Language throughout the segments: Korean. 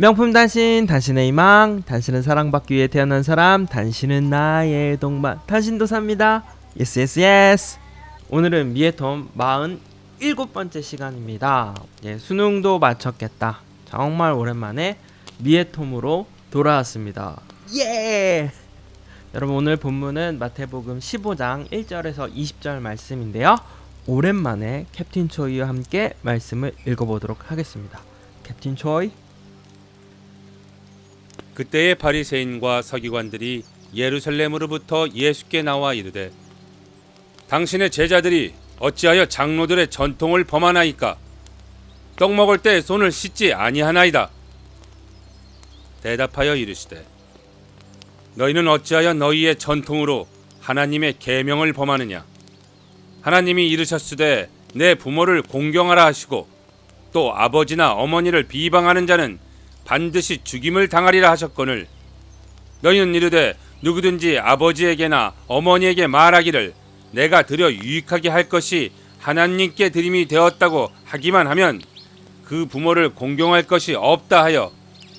명품 단신, 당신의 희망, 당신은 사랑받기 위해 태어난 사람, 당신은 나의 동반, 당신도 삽니다. 예스 예스 예스. 오늘은 미에톰 47번째 시간입니다. 수능도 마쳤겠다. 정말 오랜만에 미에톰으로 돌아왔습니다. 예! 여러분, 오늘 본문은 마태복음 15장 1절에서 20절 말씀인데요. 오랜만에 캡틴 초이와 함께 말씀을 읽어보도록 하겠습니다. 캡틴 초이. 그때의 바리새인과 서기관들이 예루살렘으로부터 예수께 나와 이르되, 당신의 제자들이 어찌하여 장로들의 전통을 범하나이까? 떡 먹을 때 손을 씻지 아니하나이다. 대답하여 이르시되, 너희는 어찌하여 너희의 전통으로 하나님의 계명을 범하느냐? 하나님이 이르셨으되 내 부모를 공경하라 하시고 또 아버지나 어머니를 비방하는 자는 반드시 죽임을 당하리라 하셨거늘, 너희는 이르되 누구든지 아버지에게나 어머니에게 말하기를 내가 드려 유익하게 할 것이 하나님께 드림이 되었다고 하기만 하면 그 부모를 공경할 것이 없다 하여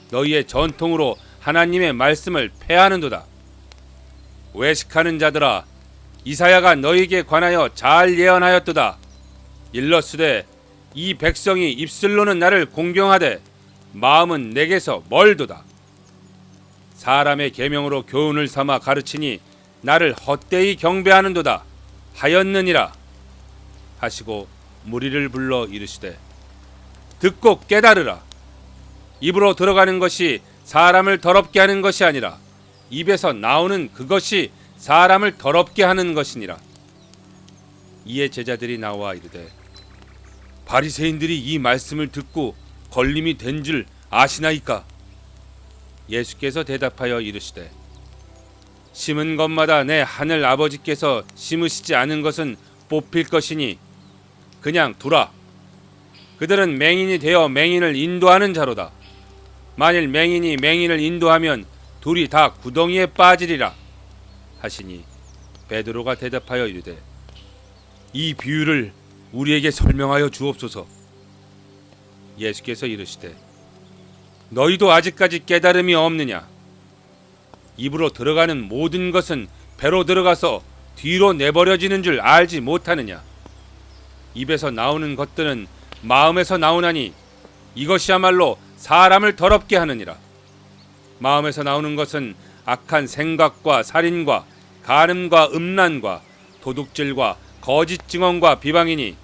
너희의 전통으로 하나님의 말씀을 폐하는도다. 외식하는 자들아, 이사야가 너희에게 관하여 잘 예언하였도다. 일러스되 이 백성이 입술로는 나를 공경하되 마음은 내게서 멀도다. 사람의 계명으로 교훈을 삼아 가르치니 나를 헛되이 경배하는도다 하였느니라 하시고 무리를 불러 이르시되, 듣고 깨달으라. 입으로 들어가는 것이 사람을 더럽게 하는 것이 아니라 입에서 나오는 그것이 사람을 더럽게 하는 것이니라. 이에 제자들이 나와 이르되, 바리새인들이 이 말씀을 듣고 걸림이 된 줄 아시나이까? 예수께서 대답하여 이르시되, 심은 것마다 내 하늘 아버지께서 심으시지 않은 것은 뽑힐 것이니 그냥 두라. 그들은 맹인이 되어 맹인을 인도하는 자로다. 만일 맹인이 맹인을 인도하면 둘이 다 구덩이에 빠지리라 하시니, 베드로가 대답하여 이르되, 이 비유를 우리에게 설명하여 주옵소서. 예수께서 이르시되, 너희도 아직까지 깨달음이 없느냐? 입으로 들어가는 모든 것은 배로 들어가서 뒤로 내버려지는 줄 알지 못하느냐? 입에서 나오는 것들은 마음에서 나오나니 이것이야말로 사람을 더럽게 하느니라. 마음에서 나오는 것은 악한 생각과 살인과 간음과 음란과 도둑질과 거짓 증언과 비방이니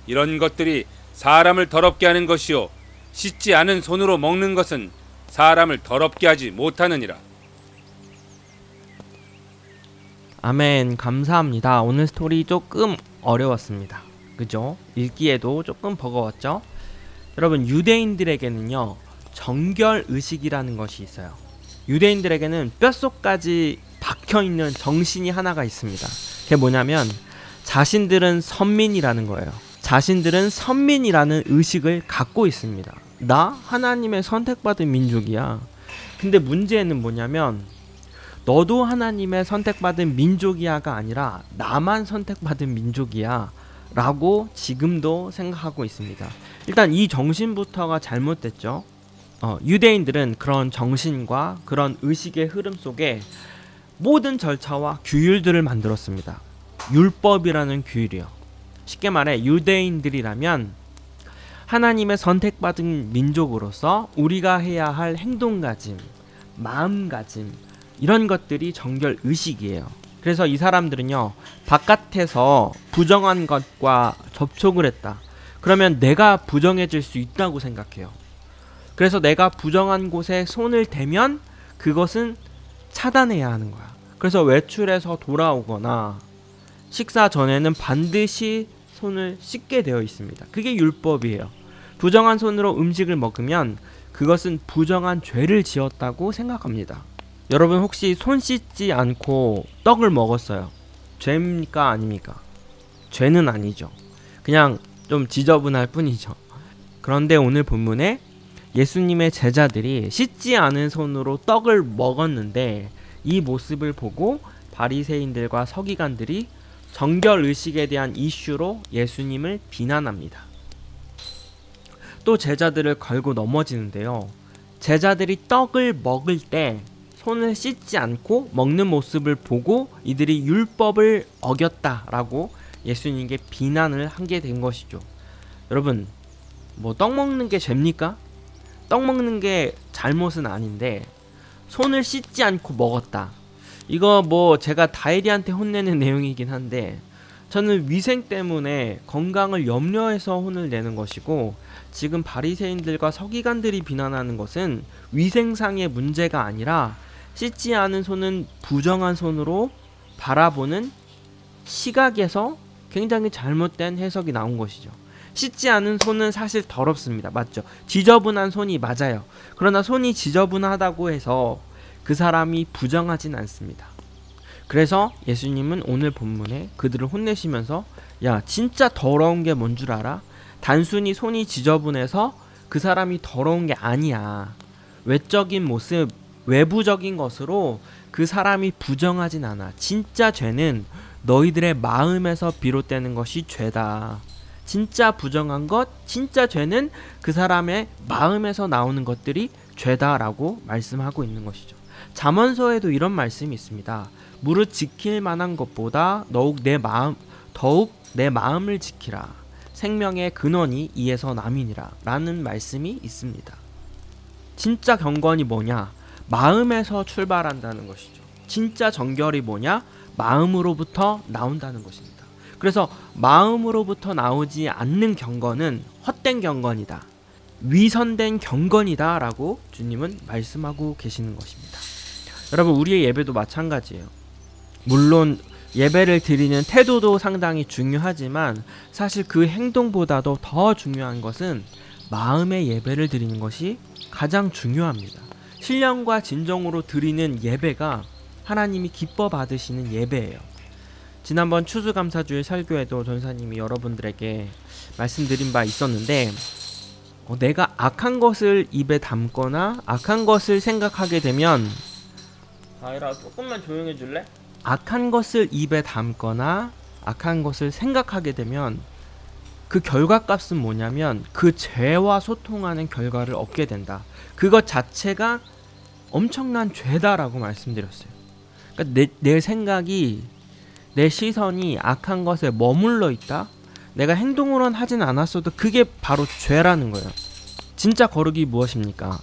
이런 것들이 사람을 더럽게 하는 것이요, 씻지 않은 손으로 먹는 것은 사람을 더럽게 하지 못하느니라. 아멘. 감사합니다. 오늘 스토리 조금 어려웠습니다. 그죠? 읽기에도 조금 버거웠죠? 여러분, 유대인들에게는요, 정결의식이라는 것이 있어요. 유대인들에게는 뼛속까지 박혀있는 정신이 하나가 있습니다. 그게 뭐냐면 자신들은 선민이라는 거예요. 자신들은 선민이라는 의식을 갖고 있습니다. 나 하나님의 선택받은 민족이야. 근데 문제는 뭐냐면 너도 하나님의 선택받은 민족이야가 아니라 나만 선택받은 민족이야 라고 지금도 생각하고 있습니다. 일단 이 정신부터가 잘못됐죠. 유대인들은 그런 정신과 그런 의식의 흐름 속에 모든 절차와 규율들을 만들었습니다. 율법이라는 규율이요. 쉽게 말해 유대인들이라면 하나님의 선택받은 민족으로서 우리가 해야 할 행동가짐, 마음가짐, 이런 것들이 정결의식이에요. 그래서 이 사람들은요, 바깥에서 부정한 것과 접촉을 했다. 그러면 내가 부정해질 수 있다고 생각해요. 그래서 내가 부정한 곳에 손을 대면 그것은 차단해야 하는 거야. 그래서 외출해서 돌아오거나 식사 전에는 반드시 손을 씻게 되어 있습니다. 그게 율법이에요. 부정한 손으로 음식을 먹으면 그것은 부정한 죄를 지었다고 생각합니다. 여러분, 혹시 손 씻지 않고 떡을 먹었어요? 죄입니까? 아닙니까? 죄는 아니죠. 그냥 좀 지저분할 뿐이죠. 그런데 오늘 본문에 예수님의 제자들이 씻지 않은 손으로 떡을 먹었는데 이 모습을 보고 바리새인들과 서기관들이 정결의식에 대한 이슈로 예수님을 비난합니다. 또 제자들을 걸고 넘어지는데요. 제자들이 떡을 먹을 때 손을 씻지 않고 먹는 모습을 보고 이들이 율법을 어겼다라고 예수님께 비난을 하게 된 것이죠. 여러분, 뭐 떡 먹는 게 죄입니까? 떡 먹는 게 잘못은 아닌데 손을 씻지 않고 먹었다. 이거 뭐 제가 다이리한테 혼내는 내용이긴 한데 저는 위생 때문에 건강을 염려해서 혼을 내는 것이고, 지금 바리새인들과 서기관들이 비난하는 것은 위생상의 문제가 아니라 씻지 않은 손은 부정한 손으로 바라보는 시각에서 굉장히 잘못된 해석이 나온 것이죠. 씻지 않은 손은 사실 더럽습니다. 맞죠? 지저분한 손이 맞아요. 그러나 손이 지저분하다고 해서 그 사람이 부정하진 않습니다. 그래서 예수님은 오늘 본문에 그들을 혼내시면서, 야, 진짜 더러운 게 뭔 줄 알아? 단순히 손이 지저분해서 그 사람이 더러운 게 아니야. 외적인 모습, 외부적인 것으로 그 사람이 부정하진 않아. 진짜 죄는 너희들의 마음에서 비롯되는 것이 죄다. 진짜 부정한 것, 진짜 죄는 그 사람의 마음에서 나오는 것들이 죄다라고 말씀하고 있는 것이죠. 잠언서에도 이런 말씀이 있습니다. 무릇 지킬 만한 것보다 더욱 내 마음을 지키라. 생명의 근원이 이에서 남이니라 라는 말씀이 있습니다. 진짜 경건이 뭐냐? 마음에서 출발한다는 것이죠. 진짜 정결이 뭐냐? 마음으로부터 나온다는 것입니다. 그래서 마음으로부터 나오지 않는 경건은 헛된 경건이다, 위선된 경건이다 라고 주님은 말씀하고 계시는 것입니다. 여러분, 우리의 예배도 마찬가지예요. 물론 예배를 드리는 태도도 상당히 중요하지만 사실 그 행동보다도 더 중요한 것은 마음의 예배를 드리는 것이 가장 중요합니다. 신령과 진정으로 드리는 예배가 하나님이 기뻐 받으시는 예배예요. 지난번 추수감사주일 설교에도 전사님이 여러분들에게 말씀드린 바 있었는데, 내가 악한 것을 입에 담거나 악한 것을 생각하게 되면, 아이라 조금만 조용해 줄래? 악한 것을 입에 담거나 악한 것을 생각하게 되면 그 결과값은 뭐냐면 그 죄와 소통하는 결과를 얻게 된다. 그것 자체가 엄청난 죄다라고 말씀드렸어요. 그러니까 내 생각이, 내 시선이 악한 것에 머물러 있다? 내가 행동으로는 하진 않았어도 그게 바로 죄라는 거예요. 진짜 거룩이 무엇입니까?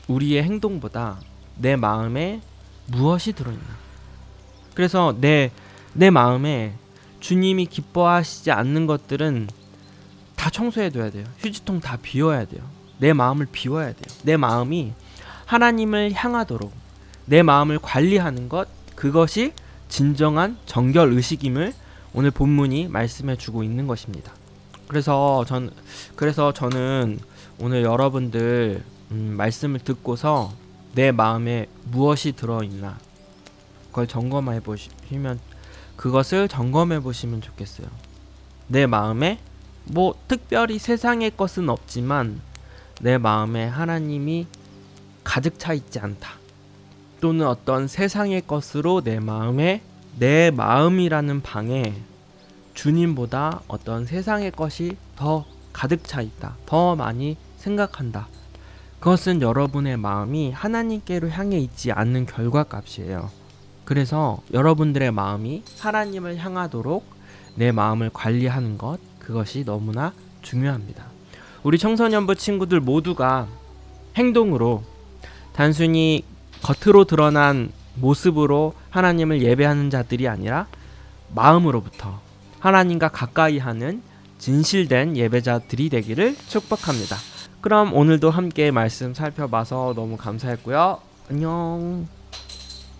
우리의 행동보다 내 마음에 무엇이 들어있나? 그래서 내 마음에 주님이 기뻐하시지 않는 것들은 다 청소해둬야 돼요. 휴지통 다 비워야 돼요. 내 마음을 비워야 돼요. 내 마음이 하나님을 향하도록 내 마음을 관리하는 것, 그것이 진정한 정결의식임을 오늘 본문이 말씀해주고 있는 것입니다. 그래서 저는 오늘 여러분들 말씀을 듣고서 내 마음에 무엇이 들어있나 그걸 그것을 점검해 보시면 좋겠어요. 내 마음에 뭐 특별히 세상의 것은 없지만 내 마음에 하나님이 가득 차 있지 않다, 또는 어떤 세상의 것으로 내 마음이라는 방에 주님보다 어떤 세상의 것이 더 가득 차 있다, 더 많이 생각한다, 그것은 여러분의 마음이 하나님께로 향해 있지 않는 결과값이에요. 그래서 여러분들의 마음이 하나님을 향하도록 내 마음을 관리하는 것, 그것이 너무나 중요합니다. 우리 청소년부 친구들 모두가 행동으로, 단순히 겉으로 드러난 모습으로 하나님을 예배하는 자들이 아니라 마음으로부터 하나님과 가까이 하는 진실된 예배자들이 되기를 축복합니다. 그럼 오늘도 함께 말씀 살펴봐서 너무 감사했고요. 안녕.